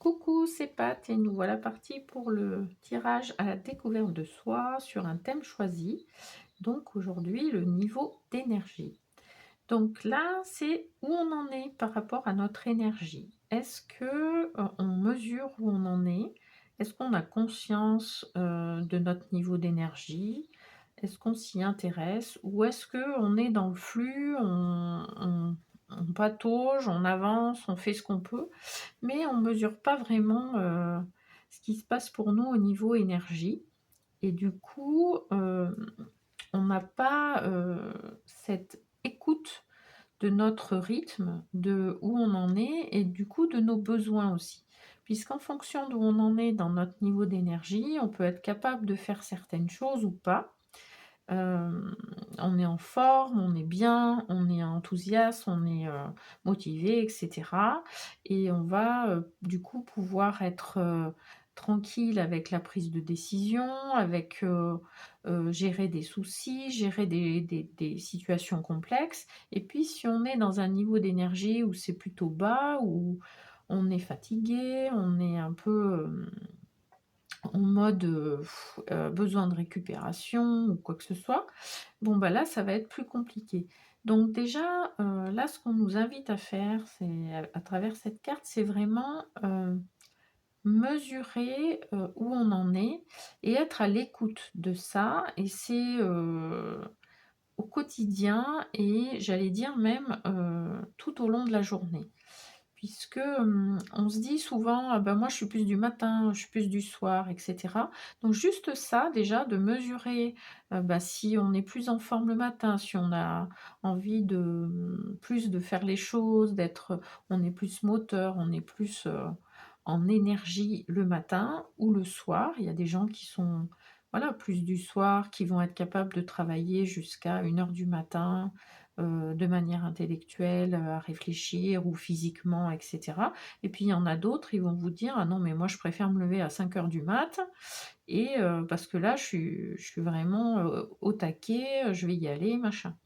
Coucou, c'est Pat et nous voilà partis pour le tirage à la découverte de soi sur un thème choisi. Donc aujourd'hui, le niveau d'énergie. Donc là, c'est où on en est par rapport à notre énergie. Est-ce que on mesure où on en est? Est-ce qu'on a conscience de notre niveau d'énergie? Est-ce qu'on s'y intéresse? Ou est-ce que on est dans le flux, on patauge, on avance, on fait ce qu'on peut, mais on mesure pas vraiment ce qui se passe pour nous au niveau énergie. Et du coup, on n'a pas cette écoute de notre rythme, de où on en est et du coup de nos besoins aussi. Puisqu'en fonction d'où on en est dans notre niveau d'énergie, on peut être capable de faire certaines choses ou pas. On est en forme, on est bien, on est enthousiaste, on est motivé, et cetera, et on va, du coup pouvoir être, tranquille avec la prise de décision, avec, gérer des soucis, gérer des situations complexes. Et puis si on est dans un niveau d'énergie où c'est plutôt bas, où on est fatigué, on est un peu, en mode, besoin de récupération ou quoi que ce soit, bon, bah, là, ça va être plus compliqué. Donc déjà, là, ce qu'on nous invite à faire, c'est à travers cette carte, c'est vraiment, mesurer, où on en est et être à l'écoute de ça, et c'est, au quotidien, et j'allais dire même, tout au long de la journée. Puisque, on se dit souvent: «Ah bah, moi je suis plus du matin, je suis plus du soir», et cetera. Donc juste ça déjà, de mesurer, bah, si on est plus en forme le matin, si on a envie de, plus de faire les choses, d'être, on est plus moteur, on est plus, en énergie le matin ou le soir. Il y a des gens qui sont, voilà, plus du soir, qui vont être capables de travailler jusqu'à 1 heure du matin, de manière intellectuelle, à réfléchir ou physiquement, et cetera. Et puis il y en a d'autres, ils vont vous dire: «Ah non, mais moi je préfère me lever à 5 heures du mat et parce que là je suis vraiment, au taquet, je vais y aller, machin».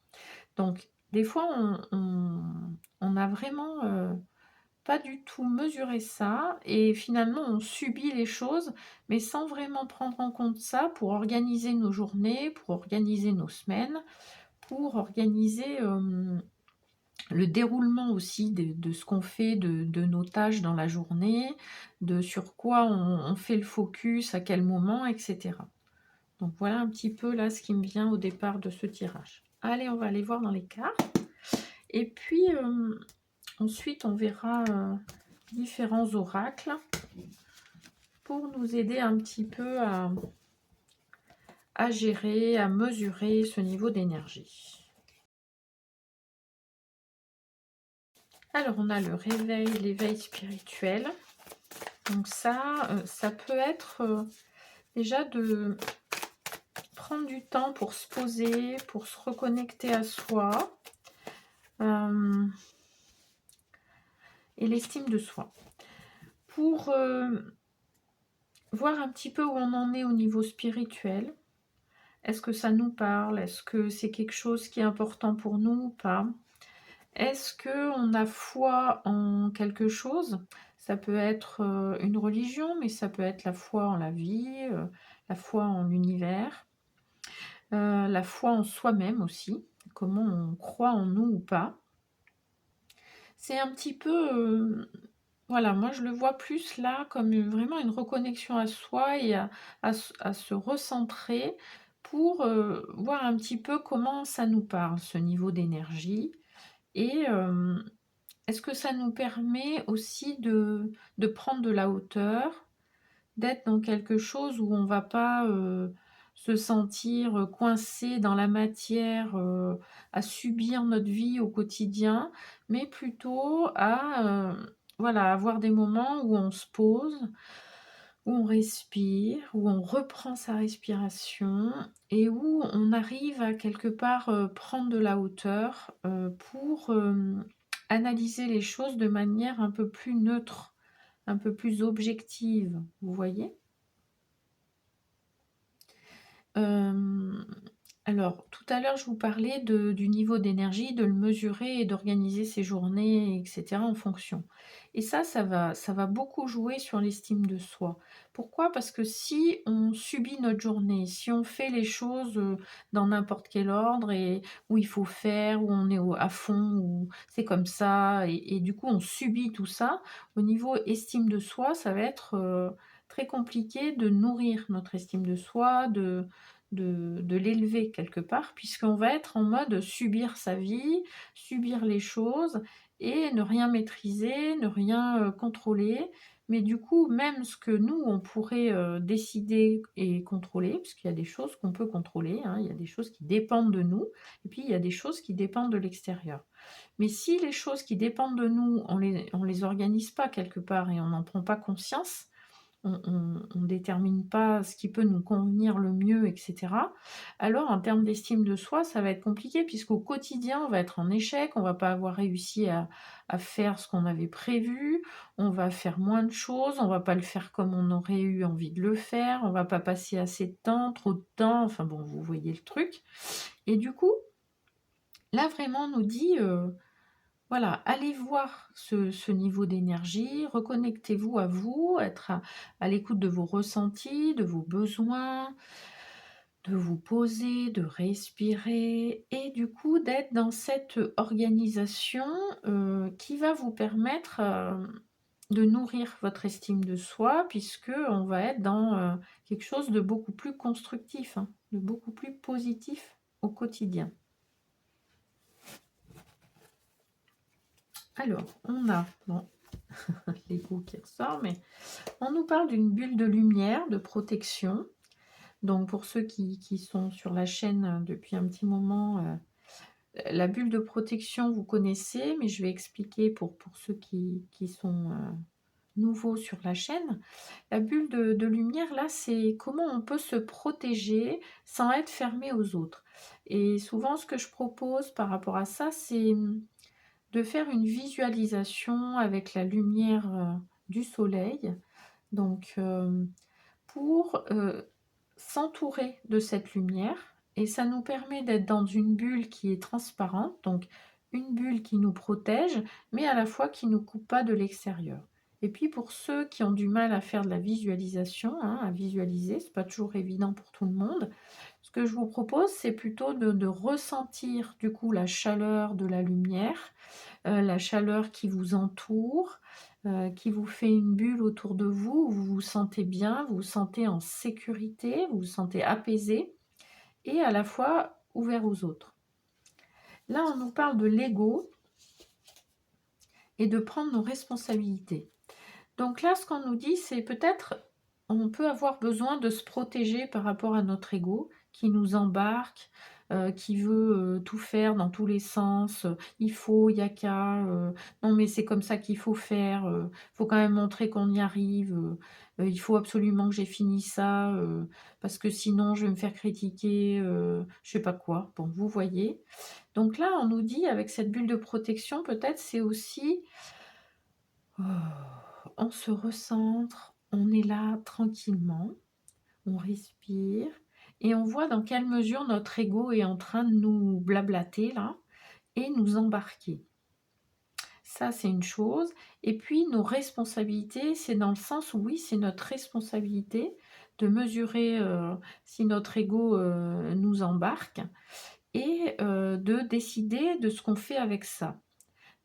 Donc des fois on a vraiment, pas du tout mesuré ça, et finalement on subit les choses, mais sans vraiment prendre en compte ça pour organiser nos journées, pour organiser nos semaines, pour organiser, le déroulement aussi de ce qu'on fait, de nos tâches dans la journée, de sur quoi on fait le focus, à quel moment, et cetera. Donc voilà un petit peu là ce qui me vient au départ de ce tirage. Allez, on va aller voir dans les cartes et puis, ensuite on verra, différents oracles pour nous aider un petit peu à gérer, à mesurer ce niveau d'énergie. Alors on a le réveil, l'éveil spirituel. Donc ça peut être, déjà de prendre du temps pour se poser, pour se reconnecter à soi, hem et l'estime de soi. Pour, voir un petit peu où on en est au niveau spirituel. Est-ce que ça nous parle? Est-ce que c'est quelque chose qui est important pour nous ou pas? Est-ce qu'on a foi en quelque chose? Ça peut être, une religion, mais ça peut être la foi en la vie, la foi en l'univers, la foi en soi-même aussi, comment on croit en nous ou pas. C'est un petit peu, voilà, moi je le vois plus là comme vraiment une reconnexion à soi et à se recentrer pour, voir un petit peu comment ça nous parle, ce niveau d'énergie. Et est-ce que ça nous permet aussi de prendre de la hauteur, d'être dans quelque chose où on va pas, se sentir, coincé dans la matière, à subir notre vie au quotidien, mais plutôt à, voilà, avoir des moments où on se pose, où on respire, où on reprend sa respiration et où on arrive à quelque part, prendre de la hauteur, pour, analyser les choses de manière un peu plus neutre, un peu plus objective, vous voyez? Hem Alors, tout à l'heure, je vous parlais du niveau d'énergie, de le mesurer et d'organiser ses journées, et cetera, en fonction. Et ça va beaucoup jouer sur l'estime de soi. Pourquoi? Parce que si on subit notre journée, si on fait les choses, dans n'importe quel ordre et où il faut faire, où on est à fond, où c'est comme ça et du coup on subit tout ça, au niveau estime de soi, ça va être, très compliqué de nourrir notre estime de soi, de l'élever quelque part, puisqu'on va être en mode subir sa vie, subir les choses et ne rien maîtriser, ne rien, contrôler. Mais du coup, même ce que nous, on pourrait, décider et contrôler, puisqu'il y a des choses qu'on peut contrôler, hein, il y a des choses qui dépendent de nous et puis il y a des choses qui dépendent de l'extérieur. Mais si les choses qui dépendent de nous, on les organise pas quelque part et on n'en prend pas conscience, on détermine pas ce qui peut nous convenir le mieux, et cetera. Alors en termes d'estime de soi, ça va être compliqué puisqu'au quotidien, on va être en échec, on va pas avoir réussi à faire ce qu'on avait prévu, on va faire moins de choses, on va pas le faire comme on aurait eu envie de le faire, on va pas passer assez de temps, trop de temps, enfin bon, vous voyez le truc. Et du coup, là vraiment on nous dit, voilà, allez voir ce niveau d'énergie, reconnectez-vous à vous, être à l'écoute de vos ressentis, de vos besoins, de vous poser, de respirer et du coup d'être dans cette organisation, qui va vous permettre, de nourrir votre estime de soi puisque on va être dans, quelque chose de beaucoup plus constructif, hein, de beaucoup plus positif au quotidien. Alors, on a, bon, l'ego qui ressort, mais on nous parle d'une bulle de lumière, de protection. Donc pour ceux qui sont sur la chaîne depuis un petit moment, la bulle de protection, vous connaissez, mais je vais expliquer pour ceux qui sont nouveaux sur la chaîne. La bulle de lumière, là, c'est comment on peut se protéger sans être fermé aux autres. Et souvent, ce que je propose par rapport à ça, c'est de faire une visualisation avec la lumière du soleil. Donc, pour s'entourer de cette lumière et ça nous permet d'être dans une bulle qui est transparente, donc une bulle qui nous protège, mais à la fois qui ne nous coupe pas de l'extérieur. Et puis pour ceux qui ont du mal à faire de la visualisation, hein, à visualiser, c'est pas toujours évident pour tout le monde. Ce que je vous propose, c'est plutôt de ressentir du coup la chaleur de la lumière, la chaleur qui vous entoure, qui vous fait une bulle autour de vous, où vous vous sentez bien, vous vous sentez en sécurité, vous vous sentez apaisé et à la fois ouvert aux autres. Là, on nous parle de l'ego et de prendre nos responsabilités. Donc là, ce qu'on nous dit, c'est peut-être on peut avoir besoin de se protéger par rapport à notre ego qui nous embarque, qui veut, tout faire dans tous les sens, «Il faut, il y a qu'à», «Non mais c'est comme ça qu'il faut faire, faut quand même montrer qu'on y arrive, il faut absolument que j'ai fini ça, parce que sinon je vais me faire critiquer», je sais pas quoi. Bon, vous voyez? Donc là, on nous dit avec cette bulle de protection, peut-être c'est aussi on se recentre, on est là tranquillement, on respire et on voit dans quelle mesure notre ego est en train de nous blablater là et nous embarquer. Ça, c'est une chose. Et puis, nos responsabilités, c'est dans le sens où oui, c'est notre responsabilité de mesurer si notre ego nous embarque et de décider de ce qu'on fait avec ça.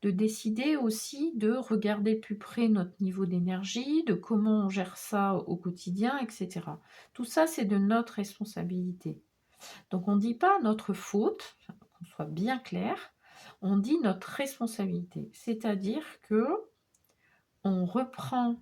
De décider aussi de regarder plus près notre niveau d'énergie, de comment on gère ça au quotidien, et cetera. Tout ça, c'est de notre responsabilité. Donc on ne dit pas notre faute, qu'on soit bien clair, on dit notre responsabilité. C'est-à-dire que on reprend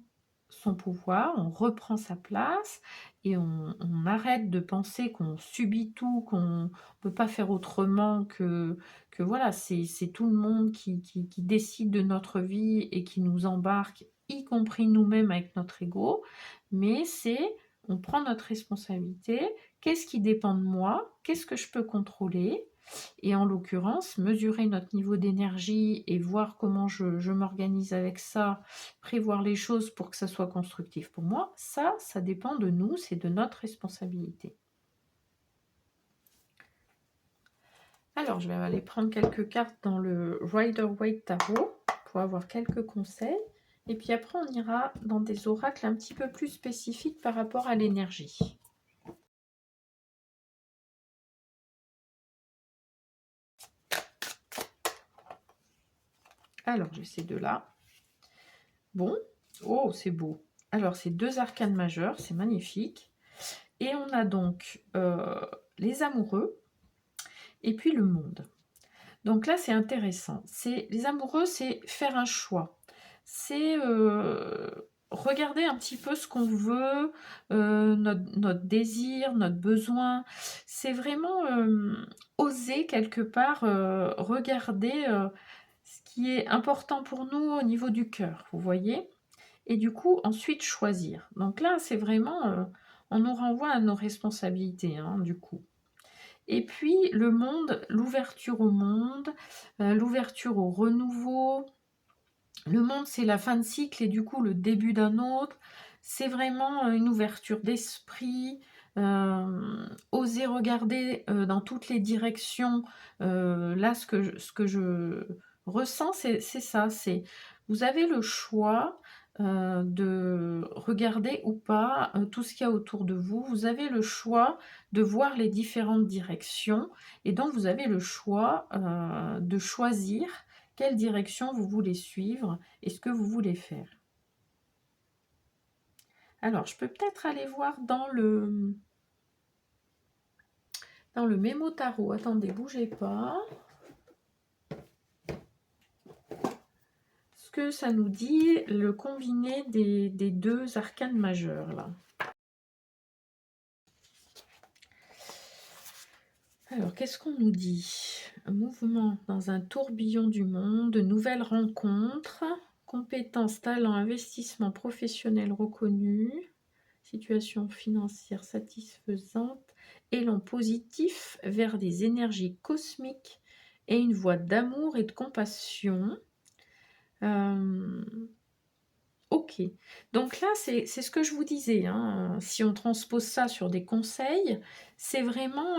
son pouvoir, on reprend sa place et on arrête de penser qu'on subit tout, qu'on ne peut pas faire autrement que voilà, c'est tout le monde qui décide de notre vie et qui nous embarque, y compris nous-mêmes avec notre ego. Mais c'est, on prend notre responsabilité. Qu'est-ce qui dépend de moi? Qu'est-ce que je peux contrôler? Et en l'occurrence, mesurer notre niveau d'énergie et voir comment je m'organise avec ça, prévoir les choses pour que ça soit constructif pour moi, ça dépend de nous, c'est de notre responsabilité. Alors, je vais aller prendre quelques cartes dans le Rider-Waite Tarot pour avoir quelques conseils. Et puis après, on ira dans des oracles un petit peu plus spécifiques par rapport à l'énergie. Alors, j'ai ces deux-là. Bon. Oh, c'est beau. Alors, c'est deux arcanes majeures, c'est magnifique. Et on a donc les amoureux et puis le monde. Donc là, c'est intéressant. Les amoureux, c'est faire un choix. C'est regarder un petit peu ce qu'on veut, notre désir, notre besoin. C'est vraiment oser quelque part regarder ce qui est important pour nous au niveau du cœur, vous voyez? Et du coup, ensuite choisir. Donc là, c'est vraiment, on nous renvoie à nos responsabilités, hein, du coup. Et puis le monde, l'ouverture au monde, l'ouverture au renouveau. Le monde, c'est la fin de cycle et du coup le début d'un autre. C'est vraiment une ouverture d'esprit, oser regarder dans toutes les directions. Là, ce que je ressens, c'est ça. Vous avez le choix de regarder ou pas tout ce qu'il y a autour de vous. Vous avez le choix de voir les différentes directions et donc vous avez le choix de choisir quelle direction vous voulez suivre et ce que vous voulez faire. Alors, je peux peut-être aller voir dans le mémo tarot. Attendez, bougez pas. Ce que ça nous dit, le combiné des deux arcanes majeures, là. Alors, qu'est-ce qu'on nous dit? Un mouvement dans un tourbillon du monde, de nouvelles rencontres, compétences, talents, investissements professionnels reconnus, situation financière satisfaisante, élan positif vers des énergies cosmiques et une voie d'amour et de compassion. Ok, donc là, c'est ce que je vous disais, hein. Si on transpose ça sur des conseils, c'est vraiment...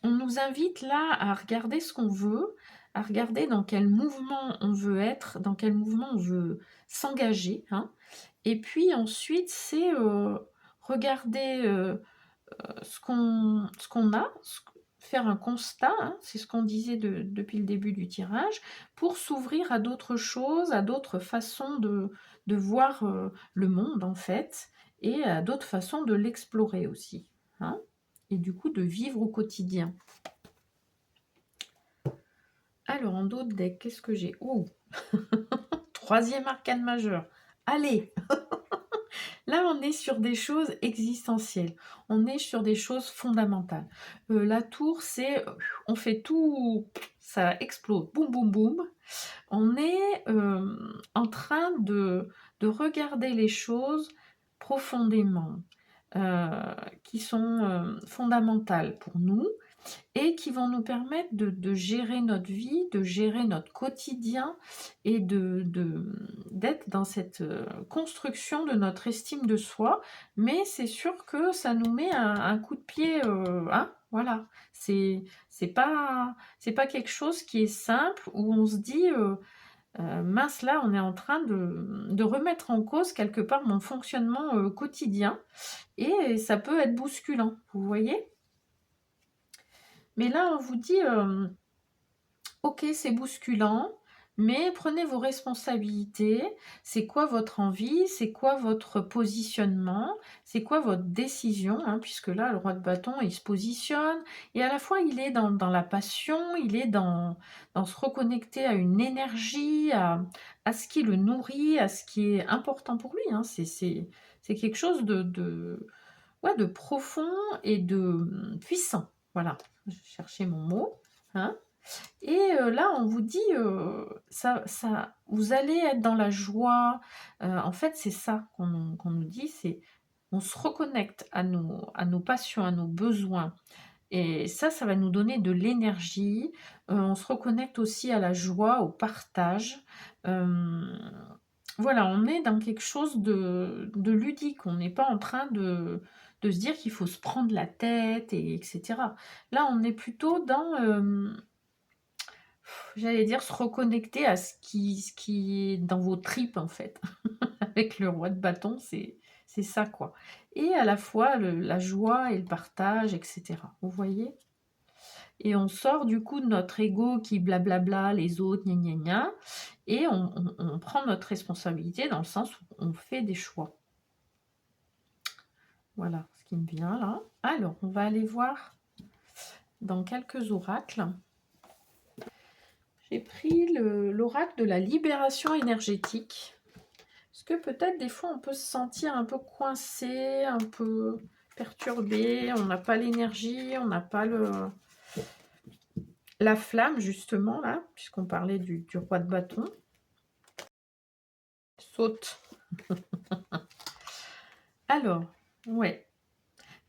on nous invite là à regarder ce qu'on veut, à regarder dans quel mouvement on veut être, dans quel mouvement on veut s'engager, hein. Et puis ensuite, c'est regarder ce qu'on a, faire un constat, hein, c'est ce qu'on disait depuis le début du tirage, pour s'ouvrir à d'autres choses, à d'autres façons de voir le monde en fait, et à d'autres façons de l'explorer aussi, hein, et du coup de vivre au quotidien. Alors, en d'autres decks, qu'est-ce que j'ai? Oh, troisième arcane majeur. Allez. Là, on est sur des choses existentielles. On est sur des choses fondamentales. La tour, c'est... on fait tout... ça explose. Boum, boum, boum. On est en train de regarder les choses profondément, qui sont fondamentales pour nous, et qui vont nous permettre de gérer notre vie, de gérer notre quotidien et d'être dans cette construction de notre estime de soi. Mais c'est sûr que ça nous met un coup de pied, hein, voilà. C'est pas quelque chose qui est simple où on se dit mince, là on est en train de remettre en cause quelque part mon fonctionnement quotidien, et ça peut être bousculant, vous voyez. Mais là, on vous dit, ok, c'est bousculant, mais prenez vos responsabilités. C'est quoi votre envie? C'est quoi votre positionnement? C'est quoi votre décision, hein, puisque là, le roi de bâton, il se positionne. Et à la fois, il est dans la passion, il est dans se reconnecter à une énergie, à ce qui le nourrit, à ce qui est important pour lui, hein. C'est quelque chose ouais, de profond et de puissant. Voilà, je cherchais mon mot, hein. Et là, on vous dit, vous allez être dans la joie. En fait, c'est ça qu'on nous dit, c'est on se reconnecte à nos passions, à nos besoins. Et ça va nous donner de l'énergie. On se reconnecte aussi à la joie, au partage. voilà, on est dans quelque chose de ludique. On n'est pas en train de se dire qu'il faut se prendre la tête et etc. Là, on est plutôt dans, j'allais dire, se reconnecter à ce qui est dans vos tripes, en fait. Avec le roi de bâton, c'est ça, quoi. Et à la fois la joie et le partage, etc. Vous voyez? Et on sort du coup de notre ego qui blablabla, les autres, gna gna gna, et on prend notre responsabilité dans le sens où on fait des choix. Voilà ce qui me vient là. Alors, on va aller voir dans quelques oracles. J'ai pris l'oracle de la libération énergétique. Parce que peut-être des fois on peut se sentir un peu coincé, un peu perturbé, on n'a pas l'énergie, on n'a pas la flamme justement là, puisqu'on parlait du roi de bâton. Saute. Alors, ouais.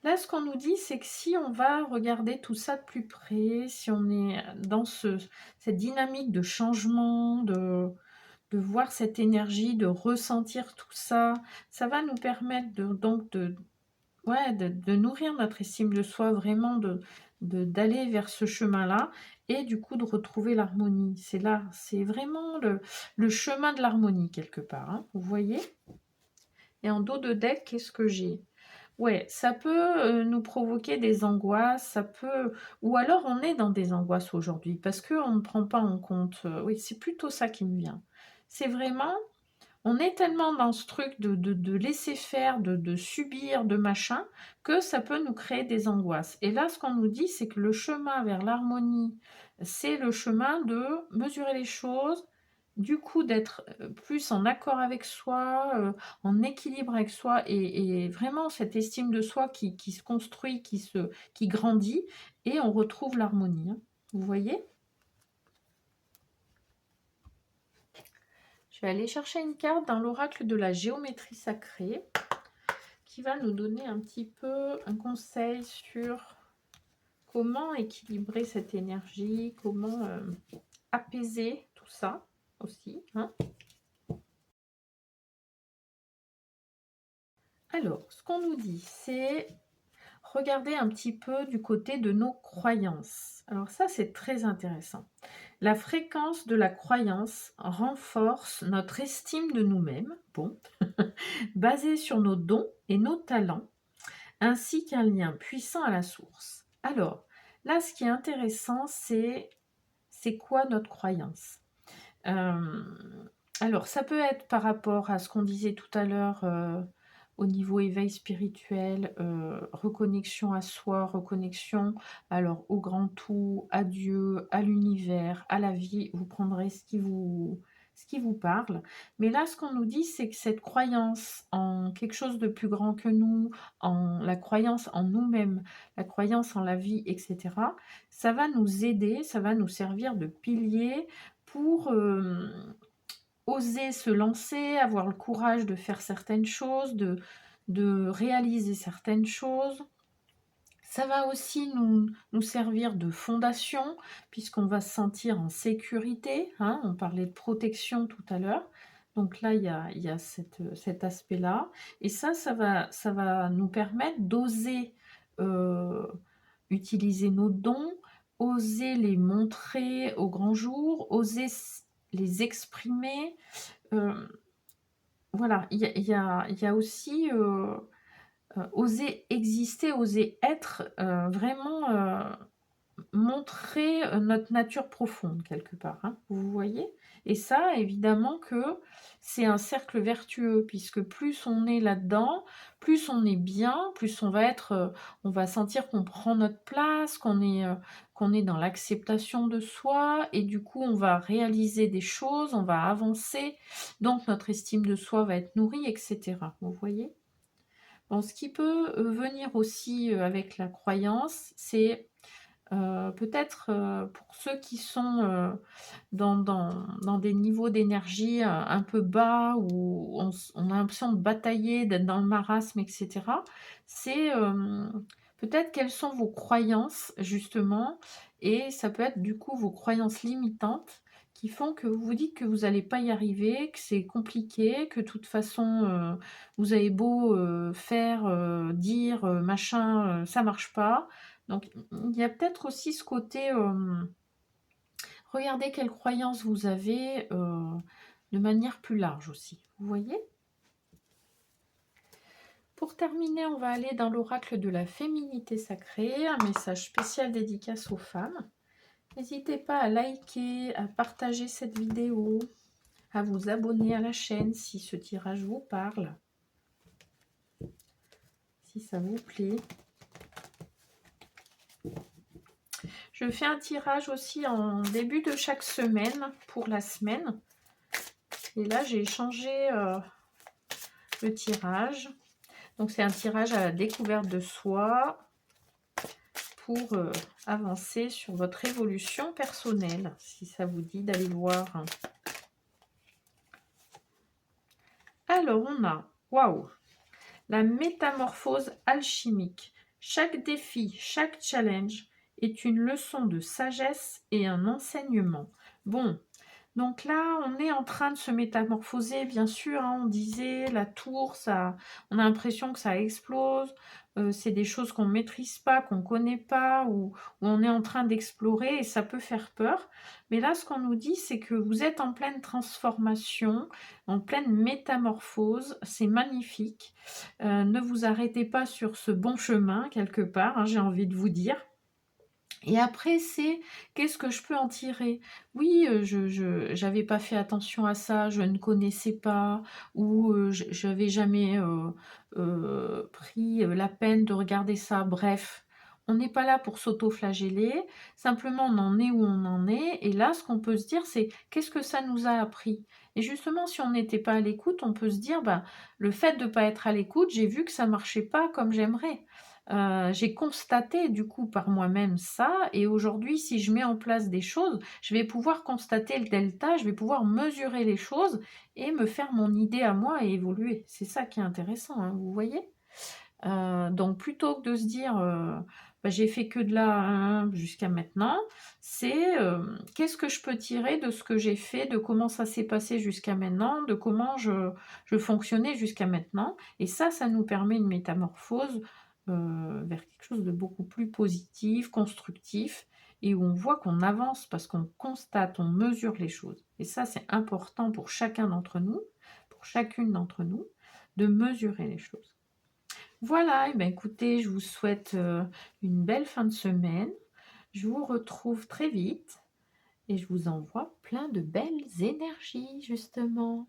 Là, ce qu'on nous dit, c'est que si on va regarder tout ça de plus près, si on est dans cette dynamique de changement, de voir cette énergie, de ressentir tout ça, ça va nous permettre ouais, de nourrir notre estime de soi, vraiment d'aller vers ce chemin-là et du coup de retrouver l'harmonie. C'est là, c'est vraiment le chemin de l'harmonie quelque part, hein, vous voyez? Et en dos de deck, qu'est-ce que j'ai? Ouais, ça peut nous provoquer des angoisses, ça peut... Ou alors on est dans des angoisses aujourd'hui parce qu'on ne prend pas en compte... oui, c'est plutôt ça qui me vient. C'est vraiment... On est tellement dans ce truc de laisser faire, de subir, de machin, que ça peut nous créer des angoisses. Et là, ce qu'on nous dit, c'est que le chemin vers l'harmonie, c'est le chemin de mesurer les choses, du coup d'être plus en accord avec soi, en équilibre avec soi, et vraiment cette estime de soi qui se construit, qui grandit, et on retrouve l'harmonie. Hein. Vous voyez ? Je vais aller chercher une carte dans l'oracle de la géométrie sacrée qui va nous donner un petit peu un conseil sur comment équilibrer cette énergie, comment apaiser tout ça aussi. Hein. Alors, ce qu'on nous dit, c'est regarder un petit peu du côté de nos croyances. Alors ça, c'est très intéressant. La fréquence de la croyance renforce notre estime de nous-mêmes, bon, basée sur nos dons et nos talents, ainsi qu'un lien puissant à la source. Alors, là, ce qui est intéressant, c'est quoi notre croyance? Alors, ça peut être par rapport à ce qu'on disait tout à l'heure au niveau éveil spirituel, reconnexion à soi, reconnexion alors au grand tout, à Dieu, à l'univers, à la vie. Vous prendrez ce qui vous parle. Mais là, ce qu'on nous dit, c'est que cette croyance en quelque chose de plus grand que nous, en la croyance en nous-mêmes, la croyance en la vie, etc., ça va nous aider, ça va nous servir de pilier pour oser se lancer, avoir le courage de faire certaines choses, de réaliser certaines choses. Ça va aussi nous servir de fondation, puisqu'on va se sentir en sécurité. Hein, on parlait de protection tout à l'heure. Donc là, il y a cet aspect-là. Et ça va nous permettre d'oser utiliser nos dons, oser les montrer au grand jour, oser les exprimer. Voilà, il y a aussi oser exister, oser être, vraiment montrer notre nature profonde quelque part, hein, vous voyez? Et ça, évidemment que c'est un cercle vertueux puisque plus on est là-dedans, plus on est bien, plus on va être, on va sentir qu'on prend notre place, qu'on est dans l'acceptation de soi et du coup, on va réaliser des choses, on va avancer, donc notre estime de soi va être nourrie et cetera, vous voyez? Bon, ce qui peut, venir aussi, avec la croyance, c'est peut-être, pour ceux qui sont, dans des niveaux d'énergie, un peu bas où on a l'impression de batailler, d'être dans le marasme et cetera. C'est, peut-être quelles sont vos croyances justement et ça peut être du coup vos croyances limitantes qui font que vous vous dites que vous allez pas y arriver, que c'est compliqué, que de toute façon, vous avez beau, faire, dire, machin, ça marche pas. Donc il y a peut-être aussi ce côté, regardez quelles croyances vous avez, de manière plus large aussi. Vous voyez? Pour terminer, on va aller dans l'oracle de la féminité sacrée, un message spécial dédicace aux femmes. N'hésitez pas à liker, à partager cette vidéo, à vous abonner à la chaîne si ce tirage vous parle, si ça vous plaît. Je fais un tirage aussi en début de chaque semaine pour la semaine. Et là, j'ai changé le tirage. Donc, c'est un tirage à la découverte de soi pour avancer sur votre évolution personnelle, si ça vous dit d'aller voir. Alors, on a, waouh, la métamorphose alchimique. Chaque défi, chaque challenge est une leçon de sagesse et un enseignement. Bon, donc là, on est en train de se métamorphoser, bien sûr, hein, on disait, la tour, ça, on a l'impression que ça explose, c'est des choses qu'on ne maîtrise pas, qu'on ne connaît pas, ou on est en train d'explorer et ça peut faire peur. Mais là, ce qu'on nous dit, c'est que vous êtes en pleine transformation, en pleine métamorphose, c'est magnifique. Ne vous arrêtez pas sur ce bon chemin, quelque part, hein, j'ai envie de vous dire. Et après, c'est qu'est-ce que je peux en tirer? Oui, je j'avais pas fait attention à ça, je ne connaissais pas, ou je n'avais jamais pris la peine de regarder ça. Bref, on n'est pas là pour s'auto-flageller, simplement on en est où on en est. Et là, ce qu'on peut se dire, c'est qu'est-ce que ça nous a appris? Et justement, si on n'était pas à l'écoute, on peut se dire, bah, le fait de ne pas être à l'écoute, j'ai vu que ça marchait pas comme j'aimerais. J'ai constaté du coup par moi-même ça, et aujourd'hui, si je mets en place des choses, je vais pouvoir constater le delta, je vais pouvoir mesurer les choses et me faire mon idée à moi et évoluer. C'est ça qui est intéressant, hein, vous voyez? Donc plutôt que de se dire, bah, j'ai fait que de là hein, jusqu'à maintenant, c'est qu'est-ce que je peux tirer de ce que j'ai fait, de comment ça s'est passé jusqu'à maintenant, de comment je fonctionnais jusqu'à maintenant. Et ça nous permet une métamorphose vers quelque chose de beaucoup plus positif, constructif, et où on voit qu'on avance parce qu'on constate, on mesure les choses. Et ça, c'est important pour chacun d'entre nous, pour chacune d'entre nous, de mesurer les choses. Voilà, et ben écoutez, je vous souhaite une belle fin de semaine. Je vous retrouve très vite et je vous envoie plein de belles énergies, justement.